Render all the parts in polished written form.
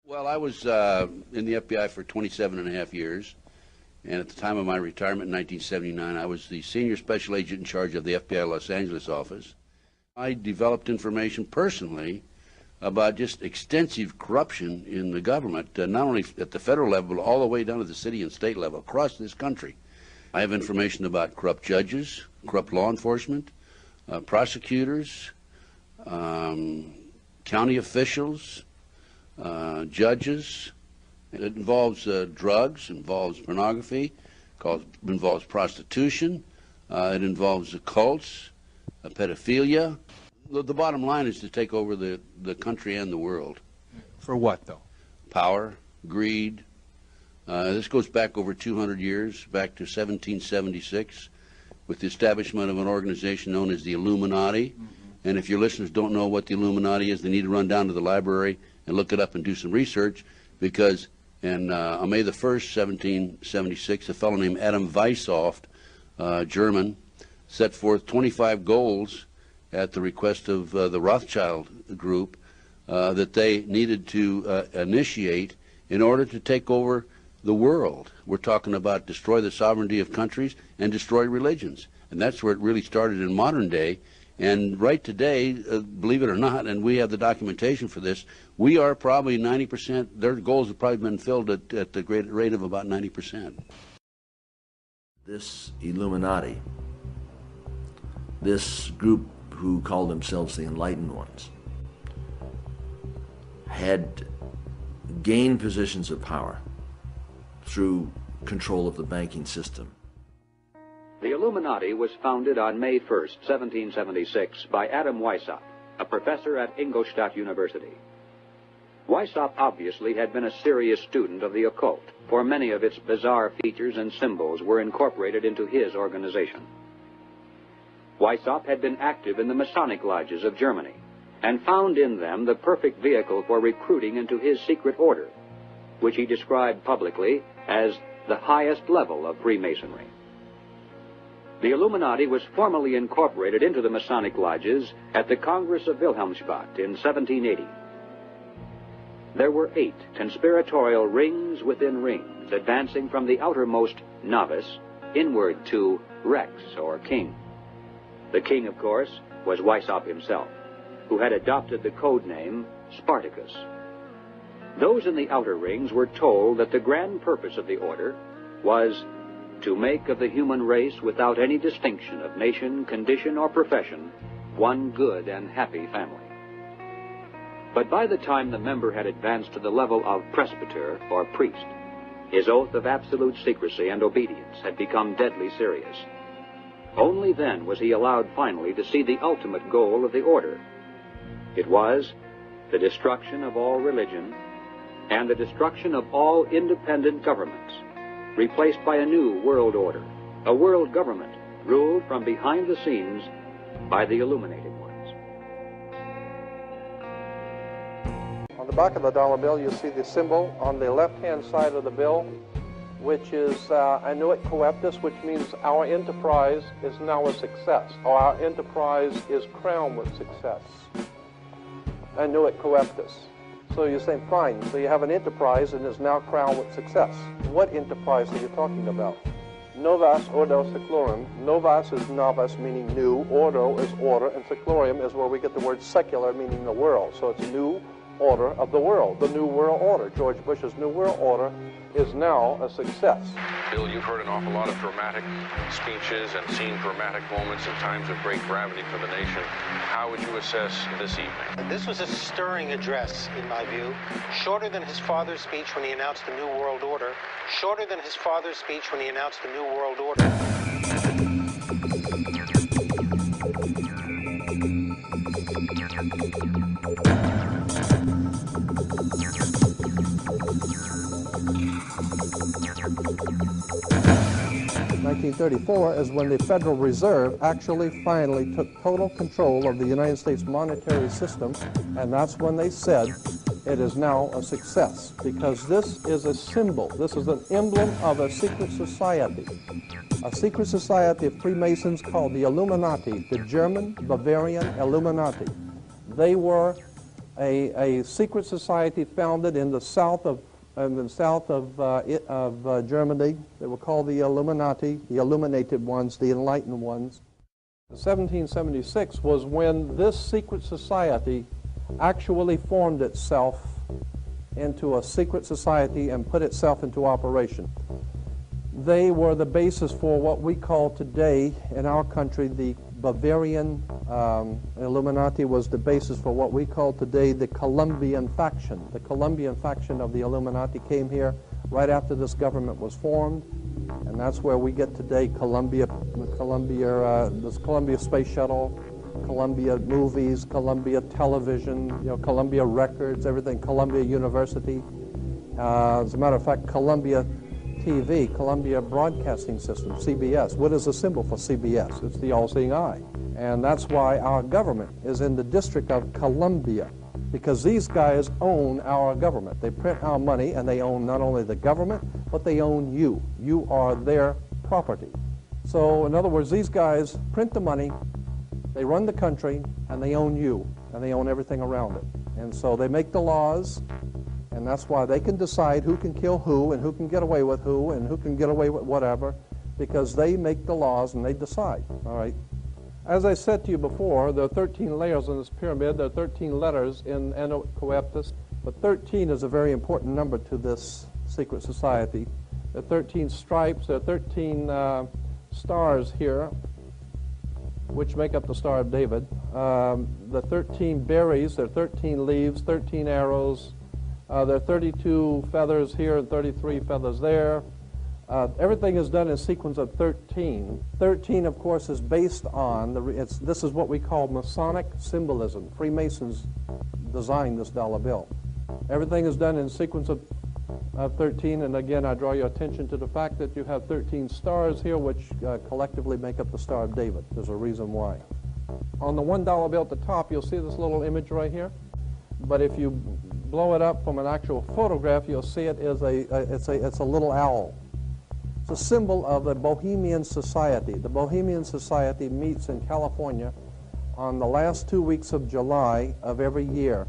Well, I was in the FBI for 27.5 years, and at the time of my retirement in 1979, I was the senior special agent in charge of the FBI Los Angeles office. I developed information personally about just extensive corruption in the government, not only at the federal level, but all the way down to the city and state level across this country. I have information about corrupt judges, corrupt law enforcement, prosecutors, county officials, judges. It involves drugs, involves pornography, involves prostitution, it involves cults, pedophilia. The bottom line is to take over the country and the world. For what, though? Power, greed. This goes back over 200 years, back to 1776, with the establishment of an organization known as the Illuminati. And if your listeners don't know what the Illuminati is, they need to run down to the library and look it up and do some research, because on May the 1st, 1776, a fellow named Adam Weishaupt, German, set forth 25 goals at the request of the Rothschild group that they needed to initiate in order to take over the world. We're talking about destroy the sovereignty of countries and destroy religions. And that's where it really started in modern day. And right today, believe it or not, and we have the documentation for this, we are probably 90%, their goals have probably been filled at the great rate of about 90%. This Illuminati, this group who called themselves the Enlightened Ones, had gained positions of power through control of the banking system. The Illuminati was founded on May 1st, 1776, by Adam Weishaupt, a professor at Ingolstadt University. Weishaupt obviously had been a serious student of the occult, for many of its bizarre features and symbols were incorporated into his organization. Weishaupt had been active in the Masonic lodges of Germany, and found in them the perfect vehicle for recruiting into his secret order, which he described publicly as the highest level of Freemasonry. The Illuminati was formally incorporated into the Masonic lodges at the Congress of Wilhelmsbad in 1780. There were 8 conspiratorial rings within rings, advancing from the outermost novice inward to Rex, or king. The king, of course, was Weishaupt himself, who had adopted the code name Spartacus. Those in the outer rings were told that the grand purpose of the order was to make of the human race, without any distinction of nation, condition, or profession, one good and happy family. But by the time the member had advanced to the level of presbyter, or priest, his oath of absolute secrecy and obedience had become deadly serious. Only then was he allowed finally to see the ultimate goal of the order. It was the destruction of all religion and the destruction of all independent governments, replaced by a new world order, a world government ruled from behind the scenes by the illuminated ones. On the back of the dollar bill, you see the symbol on the left-hand side of the bill, which is annuit coeptus, which means our enterprise is now a success, or our enterprise is crowned with success. Annuit coeptus. So you're saying, fine, so you have an enterprise and is now crowned with success. What enterprise are you talking about? Novas ordo seclorum. Novas is novice, meaning new. Ordo is order, and seclorum is where we get the word secular, meaning the world. So it's new order of the world, the new world order. George Bush's new world order is now a success. Bill, you've heard an awful lot of dramatic speeches and seen dramatic moments in times of great gravity for the nation. How would you assess this evening? This was a stirring address, in my view, shorter than his father's speech when he announced the New World Order, shorter than his father's speech when he announced the New World Order. 1934 is when the Federal Reserve actually finally took total control of the United States monetary system, and that's when they said it is now a success, because this is a symbol, this is an emblem of a secret society of Freemasons called the Illuminati, the German Bavarian Illuminati. They were a secret society founded in the south of Germany. They were called the Illuminati, the illuminated ones, the enlightened ones. 1776 was when this secret society actually formed itself into a secret society and put itself into operation. They were the basis for what we call today in our country the Bavarian Illuminati was the basis for what we call today the Colombian faction. The Colombian faction of the Illuminati came here right after this government was formed, and that's where we get today Columbia Space Shuttle, Columbia Movies, Columbia Television, Columbia Records, everything, Columbia University. As a matter of fact, Columbia TV, Columbia Broadcasting System, CBS. What is the symbol for CBS? It's the all-seeing eye. And that's why our government is in the District of Columbia, because these guys own our government. They print our money, and they own not only the government, but they own you. You are their property. So, in other words, these guys print the money, they run the country, and they own you, and they own everything around it. And so they make the laws, and that's why they can decide who can kill who, and who can get away with who, and who can get away with whatever, because they make the laws and they decide, all right? As I said to you before, there are 13 layers in this pyramid. There are 13 letters in Eno Coeptus, but 13 is a very important number to this secret society. There are 13 stripes, there are 13 stars here, which make up the Star of David. The 13 berries, there are 13 leaves, 13 arrows. There are 32 feathers here and 33 feathers there. Everything is done in sequence of 13. 13, of course, is based on, this is what we call Masonic symbolism. Freemasons designed this dollar bill. Everything is done in sequence of 13, and again, I draw your attention to the fact that you have 13 stars here, which collectively make up the Star of David. There's a reason why. On the $1 bill at the top, you'll see this little image right here. But if you blow it up from an actual photograph, you'll see it is it's a little owl. It's a symbol of the Bohemian Society. The Bohemian Society meets in California on the last 2 weeks of July of every year.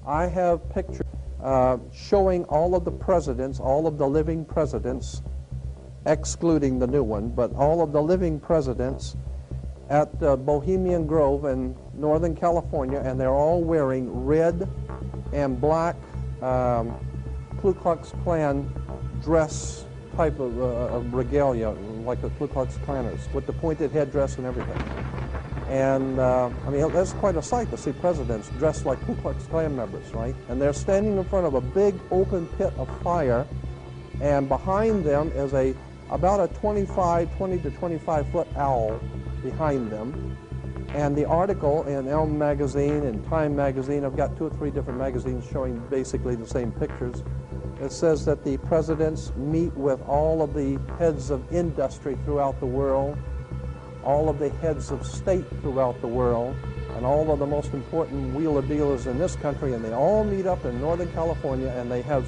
I have pictures showing all of the presidents, all of the living presidents, excluding the new one, but all of the living presidents at Bohemian Grove in Northern California, and they're all wearing red and black Ku Klux Klan dress type of regalia, like the Ku Klux Klanners, with the pointed headdress and everything. And I mean, that's quite a sight to see presidents dressed like Ku Klux Klan members, right? And they're standing in front of a big open pit of fire, and behind them is about a 20 to 25 foot owl behind them. And the article in Elm magazine and Time magazine, I've got 2 or 3 different magazines showing basically the same pictures. It says that the presidents meet with all of the heads of industry throughout the world, all of the heads of state throughout the world, and all of the most important wheeler dealers in this country, and they all meet up in Northern California, and they have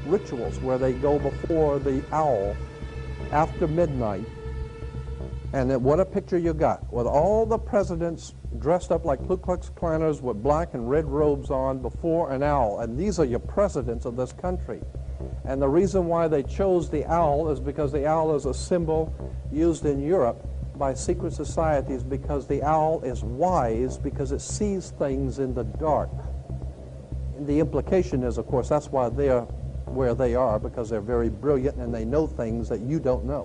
rituals where they go before the owl after midnight. And then what a picture you got, with all the presidents dressed up like Ku Klux Klanners with black and red robes on before an owl. And these are your presidents of this country. And the reason why they chose the owl is because the owl is a symbol used in Europe by secret societies, because the owl is wise, because it sees things in the dark. And the implication is, of course, that's why they're where they are, because they're very brilliant and they know things that you don't know.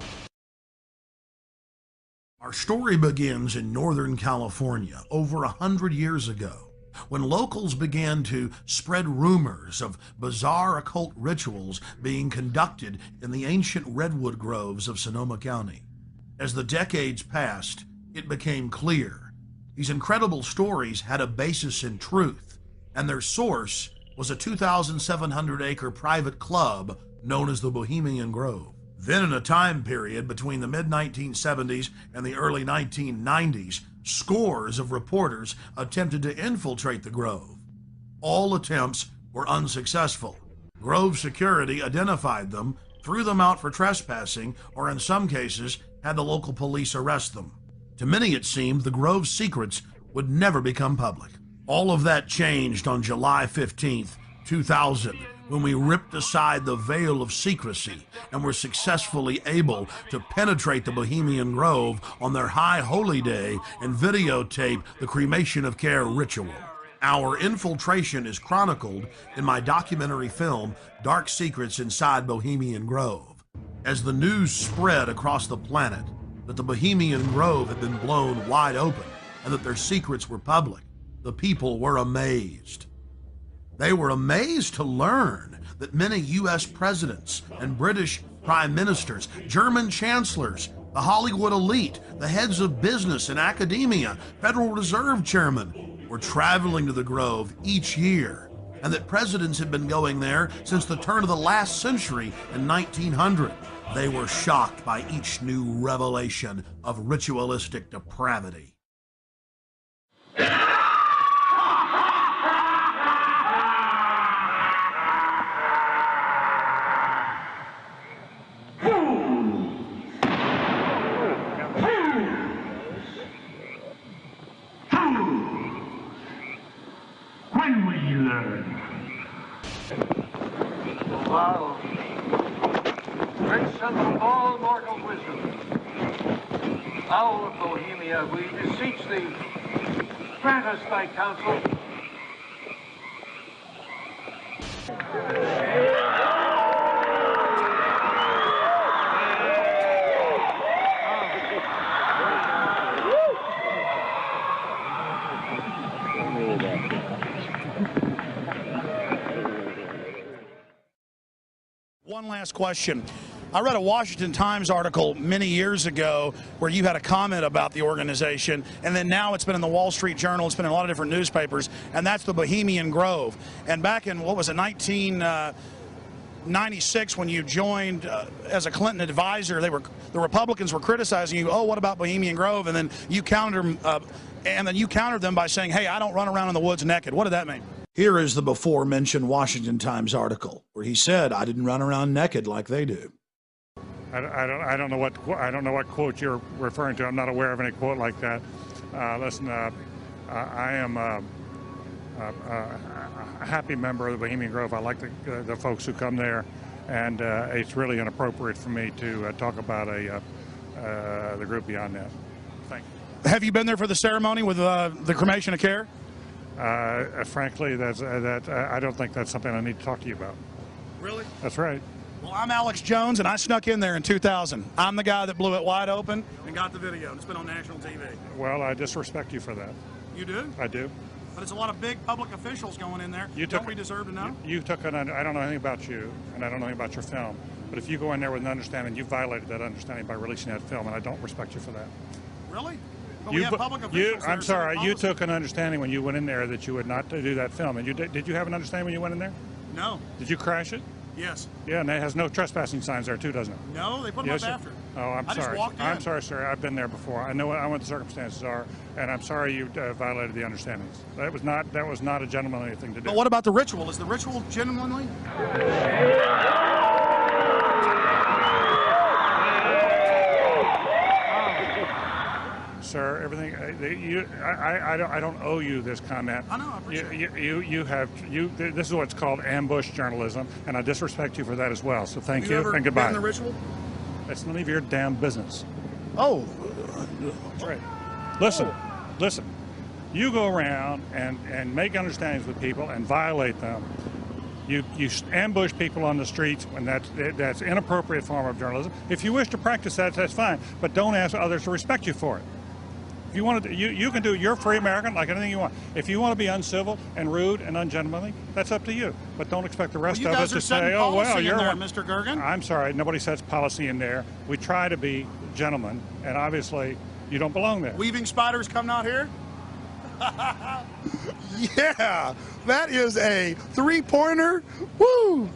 Our story begins in Northern California over 100 years ago, when locals began to spread rumors of bizarre occult rituals being conducted in the ancient redwood groves of Sonoma County. As the decades passed, it became clear these incredible stories had a basis in truth, and their source was a 2,700-acre private club known as the Bohemian Grove. Then, in a time period between the mid-1970s and the early 1990s, scores of reporters attempted to infiltrate the Grove. All attempts were unsuccessful. Grove security identified them, threw them out for trespassing, or in some cases, had the local police arrest them. To many, it seemed the Grove's secrets would never become public. All of that changed on July 15th, 2000, when we ripped aside the veil of secrecy and were successfully able to penetrate the Bohemian Grove on their high holy day and videotape the cremation of care ritual. Our infiltration is chronicled in my documentary film, Dark Secrets Inside Bohemian Grove. As the news spread across the planet that the Bohemian Grove had been blown wide open and that their secrets were public, the people were amazed. They were amazed to learn that many U.S. presidents and British prime ministers, German chancellors, the Hollywood elite, the heads of business and academia, Federal Reserve chairmen were traveling to the Grove each year, and that presidents had been going there since the turn of the last century in 1900. They were shocked by each new revelation of ritualistic depravity. When will you learn? Wow. Great son of all mortal wisdom, owl of Bohemia, we beseech thee, grant us thy counsel. One last question. I read a Washington Times article many years ago where you had a comment about the organization, and then now it's been in the Wall Street Journal, it's been in a lot of different newspapers, and that's the Bohemian Grove. And back in, what was it, 1996, when you joined as a Clinton advisor, the Republicans were criticizing you, oh, what about Bohemian Grove? And then you countered them by saying, hey, I don't run around in the woods naked. What did that mean? Here is the before-mentioned Washington Times article where he said, I didn't run around naked like they do. I don't know what quote you're referring to. I'm not aware of any quote like that. Listen, I am a happy member of the Bohemian Grove. I like the folks who come there, and it's really inappropriate for me to talk about the group beyond that. Thank you. Have you been there for the ceremony with the cremation of care? Frankly, I don't think that's something I need to talk to you about. Really? That's right. Well, I'm Alex Jones, and I snuck in there in 2000. I'm the guy that blew it wide open and got the video, and it's been on national TV. Well, I disrespect you for that. You do? I do. But it's a lot of big public officials going in there. Don't we deserve to know? I don't know anything about you, and I don't know anything about your film. But if you go in there with an understanding, you violated that understanding by releasing that film, and I don't respect you for that. Really? But we have public officials I'm sorry, you took an understanding when you went in there that you would not do that film. And did you have an understanding when you went in there? No. Did you crash it? Yes. Yeah, and it has no trespassing signs there too, doesn't it? No, they put them up after. Oh, I'm sorry. Just walked in. I'm sorry, sir. I've been there before. I know what the circumstances are, and I'm sorry you violated the understandings. That was not a gentlemanly thing to do. But what about the ritual? Is the ritual genuinely? Sir, everything. I don't owe you this comment. I know. I appreciate it. This is what's called ambush journalism, and I disrespect you for that as well. So thank you ever and goodbye. Been in the ritual? It's none of your damn business. Oh, that's right. Listen. You go around and make understandings with people and violate them. You ambush people on the streets, and that's inappropriate form of journalism. If you wish to practice that, that's fine, but don't ask others to respect you for it. If you want to, you can do. You're free American, like anything you want. If you want to be uncivil and rude and ungentlemanly, that's up to you. But don't expect the rest of us to say, "Oh well, you're there, Mr. Gergen." I'm sorry, nobody sets policy in there. We try to be gentlemen, and obviously, you don't belong there. Weaving spiders come out here. Yeah, that is a three-pointer. Woo!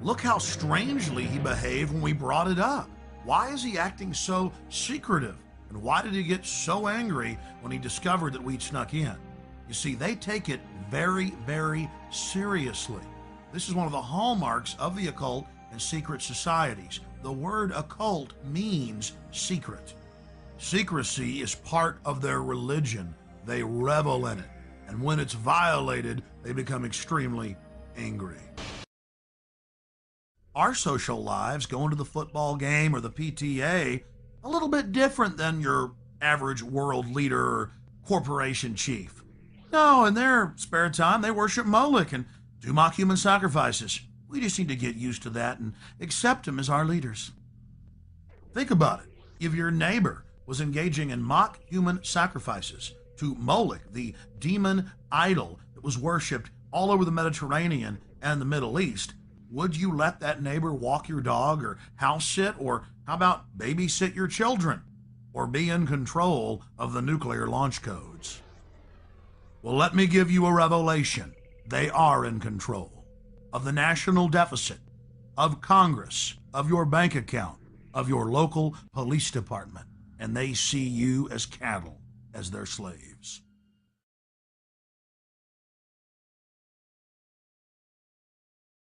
Look how strangely he behaved when we brought it up. Why is he acting so secretive? And why did he get so angry when he discovered that we'd snuck in? You see, they take it very, very seriously. This is one of the hallmarks of the occult and secret societies. The word occult means secret. Secrecy is part of their religion. They revel in it, and when it's violated, they become extremely angry. Our social lives, going to the football game or the PTA, a little bit different than your average world leader or corporation chief. No, in their spare time, they worship Moloch and do mock human sacrifices. We just need to get used to that and accept them as our leaders. Think about it. If your neighbor was engaging in mock human sacrifices to Moloch, the demon idol that was worshipped all over the Mediterranean and the Middle East, would you let that neighbor walk your dog or house sit, or how about babysit your children, or be in control of the nuclear launch codes? Well, let me give you a revelation. They are in control of the national deficit, of Congress, of your bank account, of your local police department, and they see you as cattle, as their slaves.